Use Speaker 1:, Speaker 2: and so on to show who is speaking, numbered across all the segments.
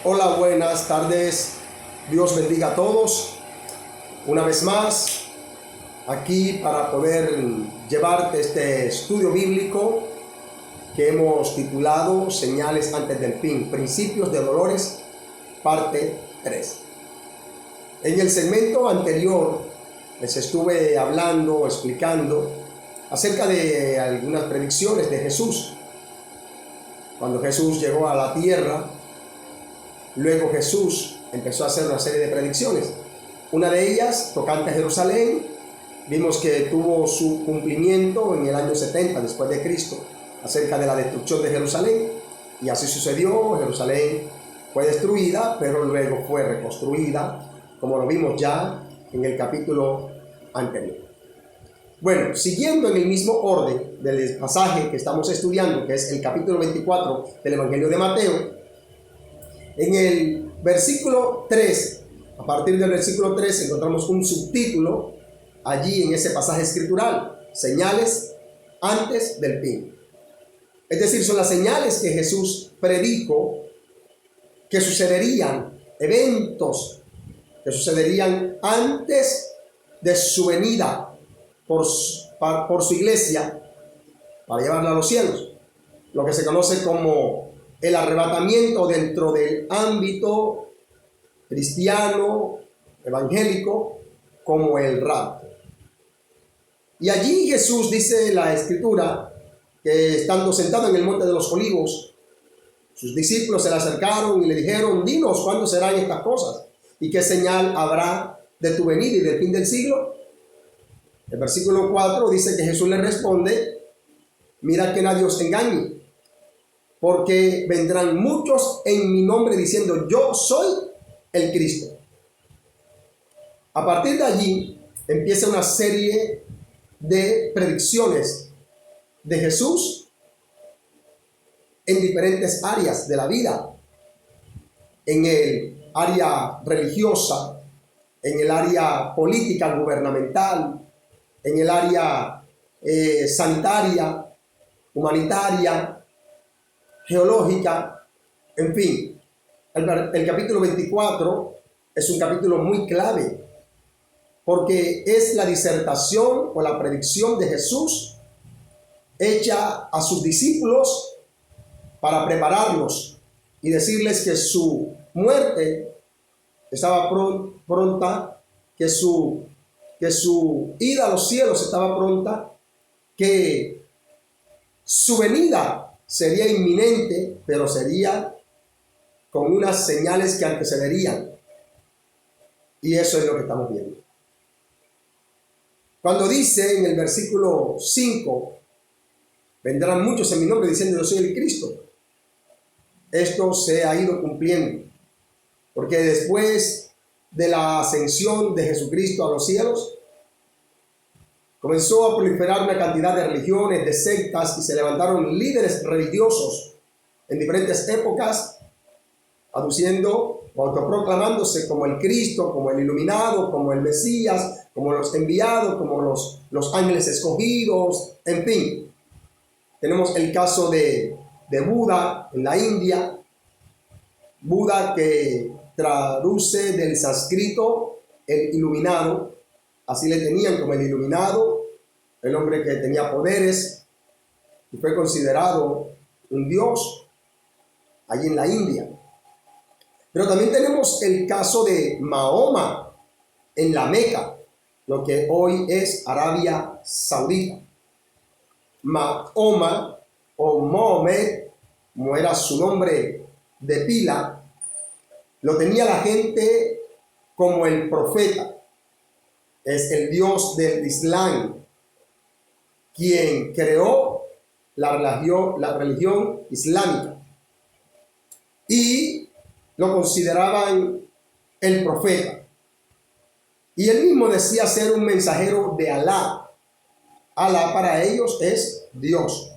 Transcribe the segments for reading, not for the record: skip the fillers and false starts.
Speaker 1: Hola, buenas tardes. Dios bendiga a todos. Una vez más, aquí para poder llevarte este estudio bíblico que hemos titulado Señales antes del fin, Principios de Dolores, parte 3. En el segmento anterior les estuve hablando, explicando acerca de algunas predicciones de Jesús. Cuando Jesús llegó a la tierra, luego Jesús empezó a hacer una serie de predicciones. Una de ellas, tocante a Jerusalén, vimos que tuvo su cumplimiento en el año 70 después de Cristo, acerca de la destrucción de Jerusalén. Y así sucedió. Jerusalén fue destruida, pero luego fue reconstruida, como lo vimos ya en el capítulo anterior. Bueno, siguiendo en el mismo orden del pasaje que estamos estudiando, que es el capítulo 24 del Evangelio de Mateo, en el versículo 3, a partir del versículo 3 encontramos un subtítulo allí en ese pasaje escritural: señales antes del fin. Es decir, son las señales que Jesús predijo que sucederían, eventos que sucederían antes de su venida por su iglesia para llevarla a los cielos, lo que se conoce como el arrebatamiento dentro del ámbito cristiano, evangélico, como el rapto. Y allí Jesús, dice la Escritura, que estando sentado en el monte de los Olivos, sus discípulos se le acercaron y le dijeron: dinos cuándo serán estas cosas y qué señal habrá de tu venida y del fin del siglo. El versículo 4 dice que Jesús le responde: mira que nadie os engañe, porque vendrán muchos en mi nombre diciendo: yo soy el Cristo. A partir de allí empieza una serie de predicciones de Jesús en diferentes áreas de la vida: en el área religiosa, en el área política gubernamental, en el área sanitaria, humanitaria, geológica, en fin. El capítulo 24 es un capítulo muy clave, porque es la disertación o la predicción de Jesús hecha a sus discípulos para prepararlos y decirles que su muerte estaba pronta, que su ida a los cielos estaba pronta, que su venida sería inminente, pero sería con unas señales que antecederían. Y eso es lo que estamos viendo. Cuando dice en el versículo 5: vendrán muchos en mi nombre diciendo: yo soy el Cristo. Esto se ha ido cumpliendo, porque después de la ascensión de Jesucristo a los cielos, comenzó a proliferar una cantidad de religiones, de sectas, y se levantaron líderes religiosos en diferentes épocas, aduciendo o autoproclamándose como el Cristo, como el iluminado, como el Mesías, como los enviados, como los ángeles escogidos, en fin. Tenemos el caso de Buda en la India. Buda, que traduce del sánscrito el iluminado, así le tenían como el iluminado, el hombre que tenía poderes, y fue considerado un dios allí en la India. Pero también tenemos el caso de Mahoma en la Meca, lo que hoy es Arabia Saudita. Mahoma o Mohamed, como era su nombre de pila, lo tenía la gente como el profeta. Es el Dios del Islam, quien creó la religión islámica, y lo consideraban el profeta. Y él mismo decía ser un mensajero de Alá. Alá para ellos es Dios.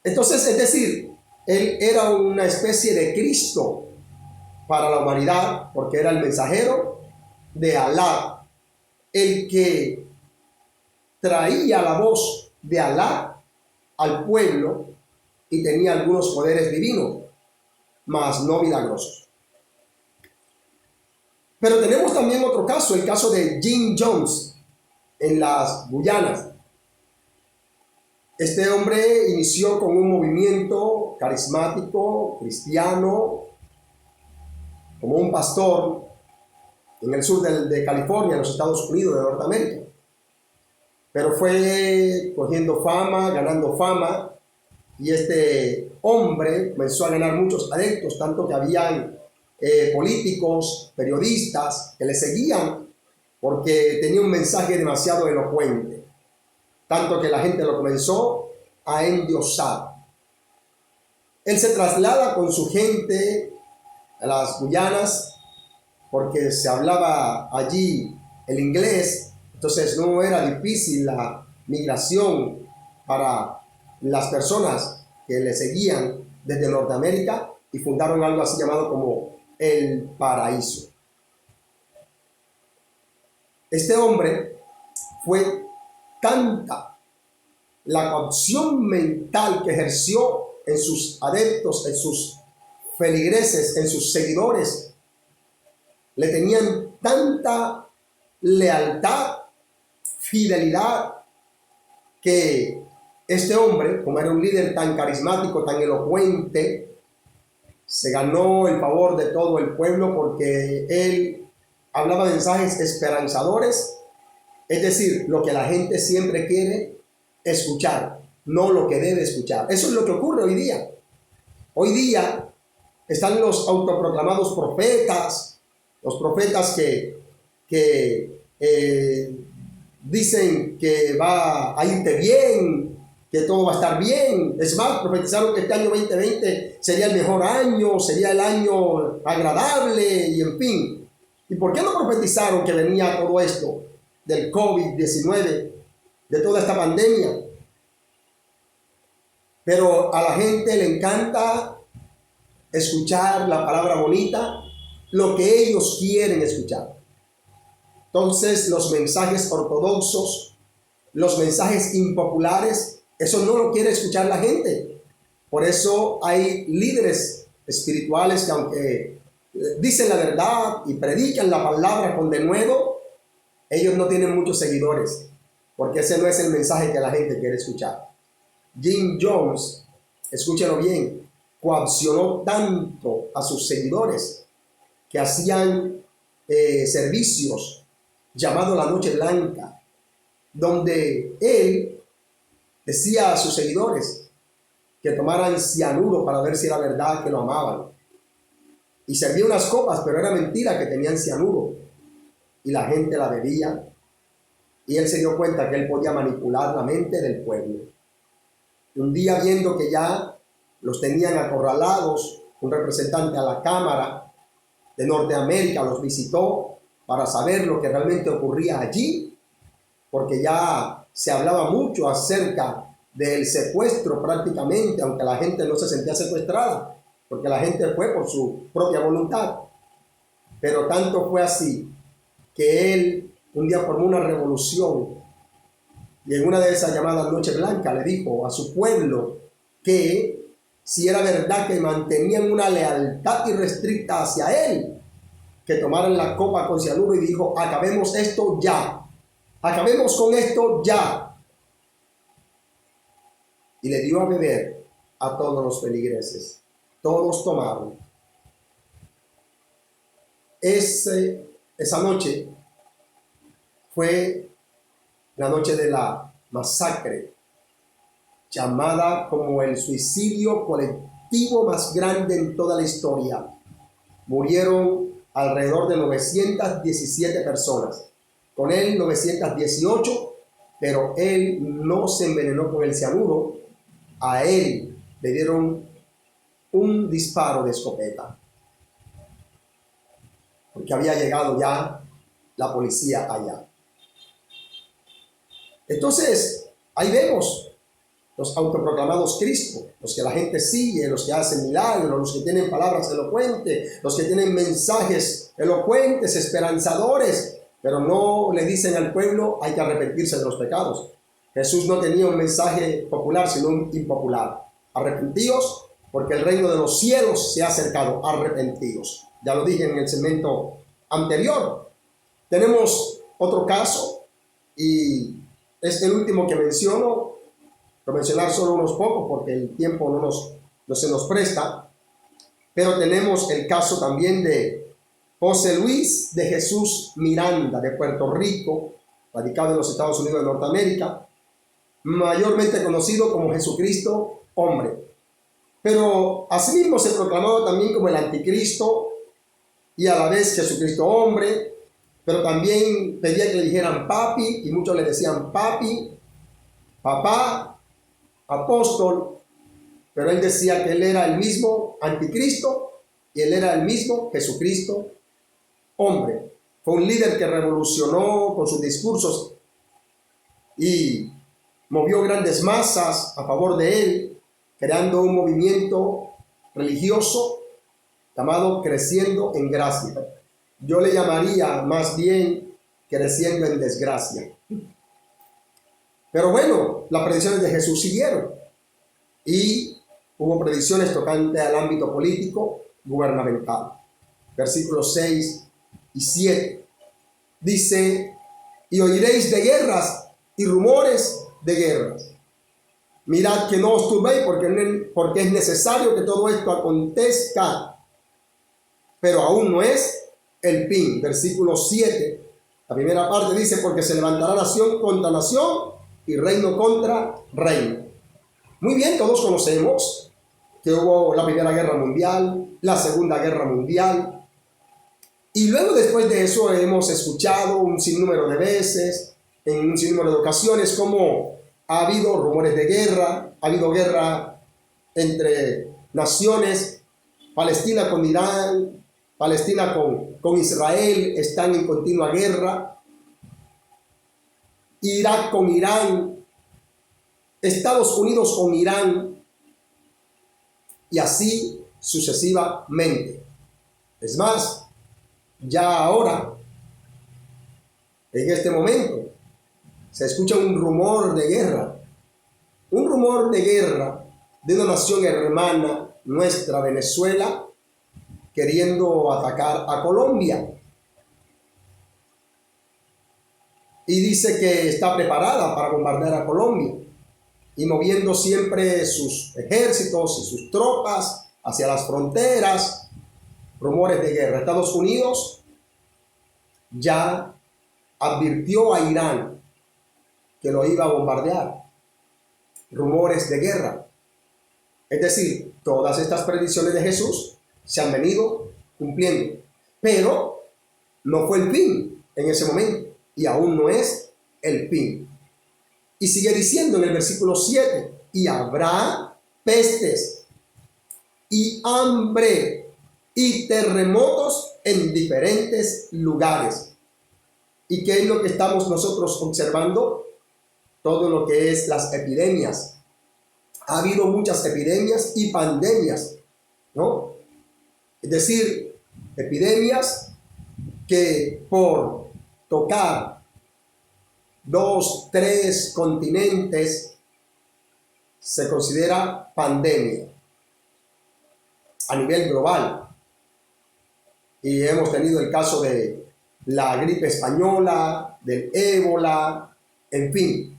Speaker 1: Entonces, es decir, él era una especie de Cristo para la humanidad, porque era el mensajero de Alá, el que traía la voz de Alá al pueblo y tenía algunos poderes divinos. mas no milagrosos. Pero tenemos también otro caso, el caso de Jim Jones en las Guyanas. Este hombre inició con un movimiento carismático, cristiano, como un pastor en el sur de California, en los Estados Unidos de Norteamérica. Pero fue cogiendo fama, ganando fama, y este hombre comenzó a ganar muchos adeptos, tanto que habían políticos, periodistas que le seguían porque tenía un mensaje demasiado elocuente, tanto que la gente lo comenzó a endiosar. Él se traslada con su gente a las Guyanas porque se hablaba allí el inglés, entonces no era difícil la migración para las personas que le seguían desde Norteamérica, y fundaron algo así llamado como el Paraíso. Este hombre fue tanta la coacción mental que ejerció en sus adeptos, en sus feligreses, en sus seguidores. Le tenían tanta lealtad, fidelidad, que este hombre, como era un líder tan carismático, tan elocuente, se ganó el favor de todo el pueblo porque él hablaba mensajes esperanzadores, es decir, lo que la gente siempre quiere escuchar, no lo que debe escuchar. Eso es lo que ocurre hoy día. Hoy día están los autoproclamados profetas, los profetas que dicen que va a irte bien, que todo va a estar bien. Es más, profetizaron que este año 2020 sería el mejor año, sería el año agradable, y en fin. ¿Y por qué no profetizaron que venía todo esto del COVID-19, de toda esta pandemia? Pero a la gente le encanta escuchar la palabra bonita, lo que ellos quieren escuchar. Entonces, los mensajes ortodoxos, los mensajes impopulares, eso no lo quiere escuchar la gente. Por eso hay líderes espirituales que, aunque dicen la verdad y predican la palabra con denuedo, ellos no tienen muchos seguidores, porque ese no es el mensaje que la gente quiere escuchar. Jim Jones, escúchenlo bien, coaccionó tanto a sus seguidores que hacían servicios llamados la Noche Blanca, donde él decía a sus seguidores que tomaran cianuro para ver si era verdad que lo amaban. Y servía unas copas, pero era mentira que tenían cianuro. Y la gente la bebía. Y él se dio cuenta que él podía manipular la mente del pueblo. Y un día, viendo que ya los tenían acorralados, un representante a la Cámara de Norteamérica los visitó para saber lo que realmente ocurría allí, porque ya se hablaba mucho acerca del secuestro prácticamente, aunque la gente no se sentía secuestrada, porque la gente fue por su propia voluntad. Pero tanto fue así que él un día formó una revolución, y en una de esas llamadas Noche Blanca le dijo a su pueblo que si era verdad que mantenían una lealtad irrestricta hacia él, que tomaran la copa con cianuro, y dijo: acabemos esto ya, acabemos con esto ya. Y le dio a beber a todos los feligreses. Todos tomaron. Esa noche fue la noche de la masacre, llamada como el suicidio colectivo más grande en toda la historia. Murieron alrededor de 917 personas. Con él 918, pero él no se envenenó con el cianuro. A él le dieron un disparo de escopeta, porque había llegado ya la policía allá. Entonces, ahí vemos los autoproclamados Cristo, los que la gente sigue, los que hacen milagros, los que tienen palabras elocuentes, los que tienen mensajes elocuentes, esperanzadores, pero no le dicen al pueblo: hay que arrepentirse de los pecados. Jesús no tenía un mensaje popular, sino un impopular: arrepentíos porque el reino de los cielos se ha acercado, arrepentidos. Ya lo dije en el segmento anterior. Tenemos otro caso, y es el último que menciono, por mencionar solo unos pocos, porque el tiempo no se nos presta, pero tenemos el caso también de José Luis de Jesús Miranda, de Puerto Rico, radicado en los Estados Unidos de Norteamérica, mayormente conocido como Jesucristo hombre. Pero asimismo se proclamaba también como el anticristo y a la vez Jesucristo hombre, pero también pedía que le dijeran papi, y muchos le decían papi, papá, apóstol, pero él decía que él era el mismo anticristo y él era el mismo Jesucristo hombre. Fue un líder que revolucionó con sus discursos y movió grandes masas a favor de él, creando un movimiento religioso llamado Creciendo en Gracia. Yo le llamaría más bien Creciendo en Desgracia. Pero bueno, las predicciones de Jesús siguieron y hubo predicciones tocante al ámbito político gubernamental. Versículos 6 y 7. Dice: y oiréis de guerras y rumores de guerras. Mirad que no os turbéis, porque es necesario que todo esto acontezca, pero aún no es el fin. Versículo 7, la primera parte dice: porque se levantará nación contra nación y reino contra reino. Muy bien, todos conocemos que hubo la Primera Guerra Mundial, la Segunda Guerra Mundial, y luego después de eso hemos escuchado un sinnúmero de veces, en un sinnúmero de ocasiones, cómo ha habido rumores de guerra, ha habido guerra entre naciones, Palestina con Irán, Palestina con Israel, están en continua guerra, Irak con Irán, Estados Unidos con Irán, y así sucesivamente. Es más, ya ahora, en este momento, se escucha un rumor de guerra de una nación hermana nuestra, Venezuela, queriendo atacar a Colombia. Y dice que está preparada para bombardear a Colombia y moviendo siempre sus ejércitos y sus tropas hacia las fronteras. Rumores de guerra. Estados Unidos ya advirtió a Irán que lo iba a bombardear. Rumores de guerra. Es decir, todas estas predicciones de Jesús se han venido cumpliendo, pero no fue el fin en ese momento y aún no es el fin. Y sigue diciendo en el versículo 7: y habrá pestes y hambre y terremotos en diferentes lugares. ¿Y qué es lo que estamos nosotros observando? Todo lo que es las epidemias. Ha habido muchas epidemias y pandemias, ¿no? Es decir, epidemias que por tocar 2, 3 continentes se considera pandemia a nivel global. Y hemos tenido el caso de la gripe española, del ébola, en fin.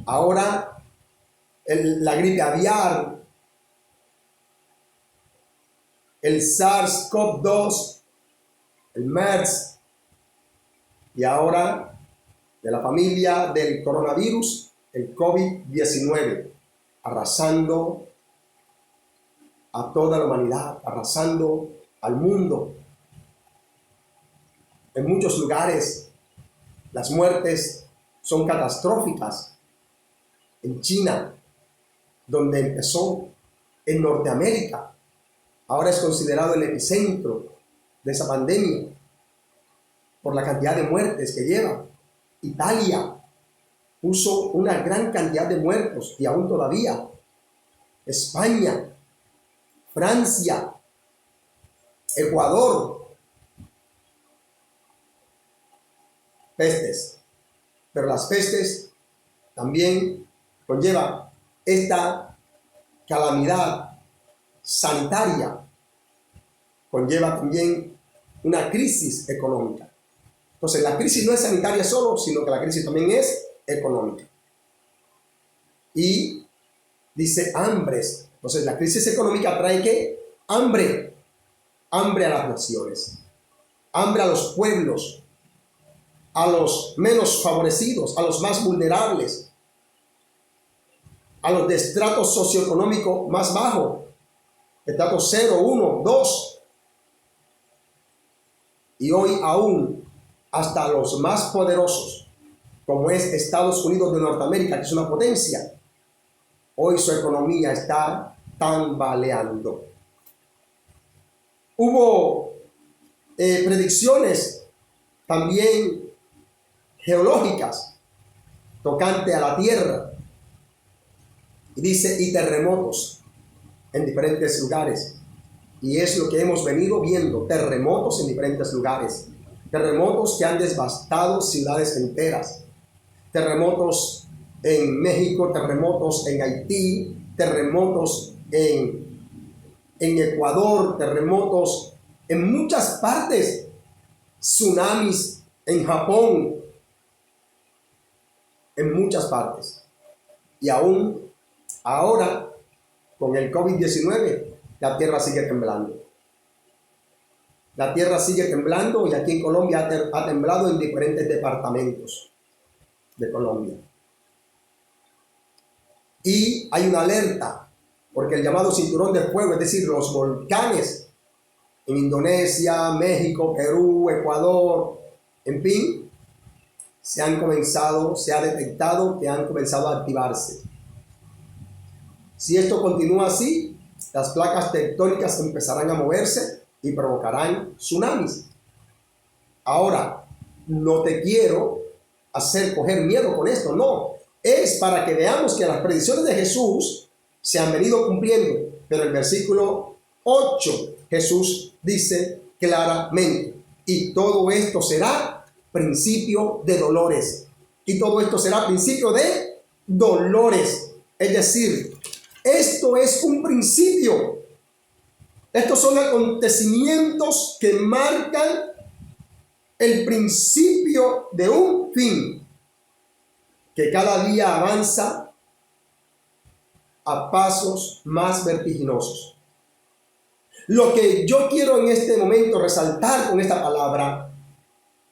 Speaker 1: Ahora la gripe aviar, el SARS-CoV-2, el MERS, y ahora de la familia del coronavirus, el COVID-19, arrasando a toda la humanidad, arrasando al mundo. En muchos lugares las muertes son catastróficas. En China, donde empezó, en Norteamérica, ahora es considerado el epicentro de esa pandemia por la cantidad de muertes que lleva. Italia puso una gran cantidad de muertos y aún todavía. España, Francia, Ecuador, pestes. Pero las pestes también conlleva esta calamidad sanitaria conlleva también una crisis económica. Entonces, la crisis no es sanitaria solo, sino que la crisis también es económica. Y dice hambres. Entonces, la crisis económica trae ¿qué? Hambre. Hambre a las naciones. Hambre a los pueblos. A los menos favorecidos, a los más vulnerables, a los de estrato socioeconómico más bajo, estrato 0, 1, 2. Y hoy aún hasta los más poderosos, como es Estados Unidos de Norteamérica, que es una potencia, hoy su economía está tambaleando. Hubo predicciones también geológicas tocante a la tierra. Y dice, y terremotos en diferentes lugares. Y es lo que hemos venido viendo, terremotos en diferentes lugares. Terremotos que han devastado ciudades enteras. Terremotos en México, terremotos en Haití, terremotos en Ecuador, terremotos en muchas partes, tsunamis en Japón, en muchas partes. Y aún ahora, con el COVID-19, la tierra sigue temblando. La tierra sigue temblando y aquí en Colombia ha temblado en diferentes departamentos de Colombia. Y hay una alerta, porque el llamado cinturón de fuego, es decir, los volcanes en Indonesia, México, Perú, Ecuador, en fin, se ha detectado que han comenzado a activarse. Si esto continúa así, las placas tectónicas empezarán a moverse y provocarán tsunamis. Ahora, no te quiero hacer coger miedo con esto, no. Es para que veamos que las predicciones de Jesús se han venido cumpliendo. Pero el versículo 8, Jesús dice claramente, y todo esto será principio de dolores. Y todo esto será principio de dolores. Es decir, esto es un principio. Estos son acontecimientos que marcan el principio de un fin que cada día avanza a pasos más vertiginosos. Lo que yo quiero en este momento resaltar con esta palabra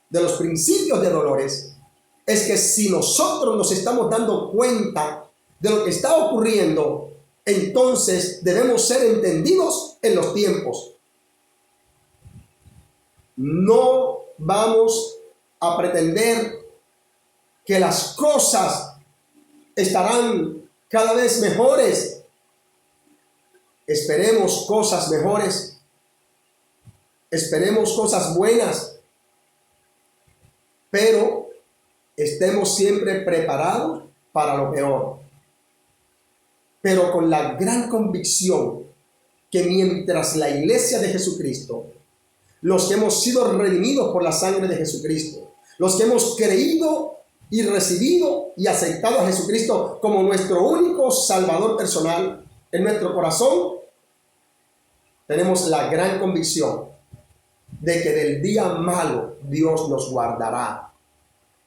Speaker 1: de los principios de dolores es que si nosotros nos estamos dando cuenta de lo que está ocurriendo, entonces debemos ser entendidos en los tiempos. No vamos a pretender que las cosas estarán cada vez mejores. Esperemos cosas mejores. Esperemos cosas buenas. Pero estemos siempre preparados para lo peor. Pero con la gran convicción que mientras la iglesia de Jesucristo, los que hemos sido redimidos por la sangre de Jesucristo, los que hemos creído y recibido y aceptado a Jesucristo como nuestro único Salvador personal en nuestro corazón, tenemos la gran convicción de que del día malo Dios nos guardará.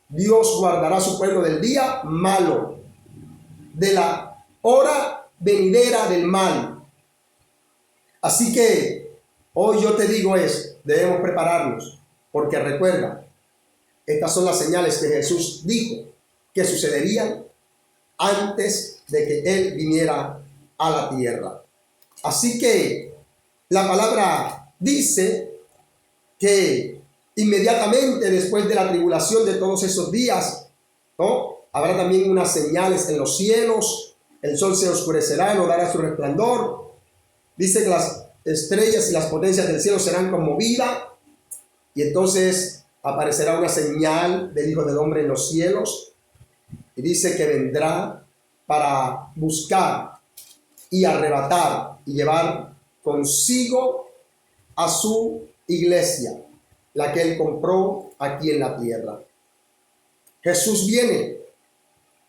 Speaker 1: Dios guardará a su pueblo del día malo, de la hora venidera del mal. Así que hoy yo te digo debemos prepararnos, porque recuerda, estas son las señales que Jesús dijo que sucederían antes de que Él viniera a la tierra. Así que la palabra dice que inmediatamente después de la tribulación de todos esos días, ¿no?, habrá también unas señales en los cielos, el sol se oscurecerá, no dará su resplandor. Dice que las estrellas y las potencias del cielo serán conmovidas, y entonces aparecerá una señal del Hijo del Hombre en los cielos, y dice que vendrá para buscar y arrebatar y llevar consigo a su iglesia, la que Él compró aquí en la tierra. Jesús viene.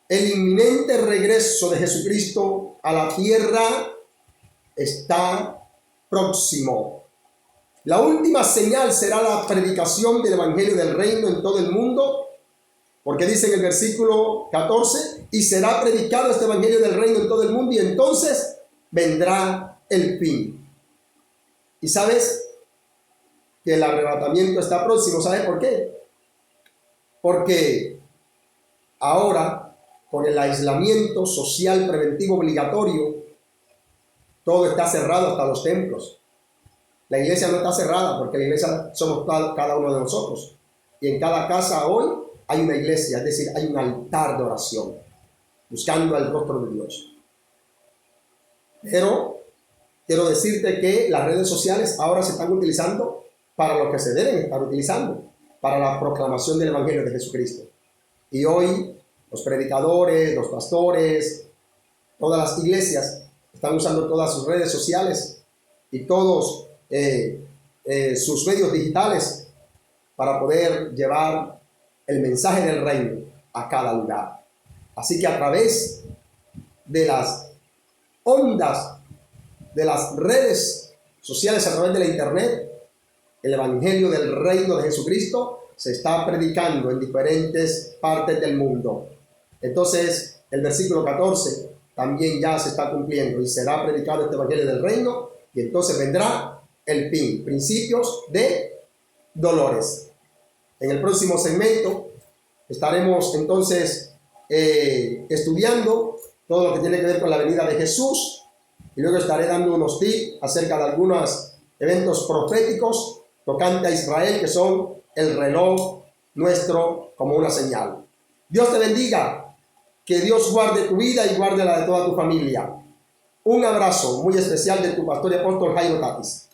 Speaker 1: El inminente regreso de Jesucristo a la tierra está próximo. La última señal será la predicación del evangelio del reino en todo el mundo, porque dice en el versículo 14, y será predicado este evangelio del reino en todo el mundo, y entonces vendrá el fin. Y sabes que el arrebatamiento está próximo. ¿Sabes por qué? Porque ahora, con el aislamiento social preventivo obligatorio, todo está cerrado, hasta los templos. La iglesia no está cerrada, porque la iglesia somos cada uno de nosotros. Y en cada casa hoy hay una iglesia, es decir, hay un altar de oración, buscando el rostro de Dios. Pero quiero decirte que las redes sociales ahora se están utilizando para lo que se deben estar utilizando, para la proclamación del evangelio de Jesucristo. Y hoy los predicadores, los pastores, todas las iglesias están usando todas sus redes sociales y todos sus medios digitales para poder llevar el mensaje del reino a cada lugar. Así que a través de las ondas de las redes sociales, a través de la internet, el evangelio del reino de Jesucristo se está predicando en diferentes partes del mundo. Entonces el versículo 14 también ya se está cumpliendo, y será predicado este evangelio del reino, y entonces vendrá el fin, principios de dolores. En el próximo segmento estaremos entonces estudiando todo lo que tiene que ver con la venida de Jesús, y luego estaré dando unos tips acerca de algunos eventos proféticos tocante a Israel, que son el reloj nuestro como una señal. Dios te bendiga, que Dios guarde tu vida y guarde la de toda tu familia. Un abrazo muy especial de tu pastor y apóstol Jairo Tatis.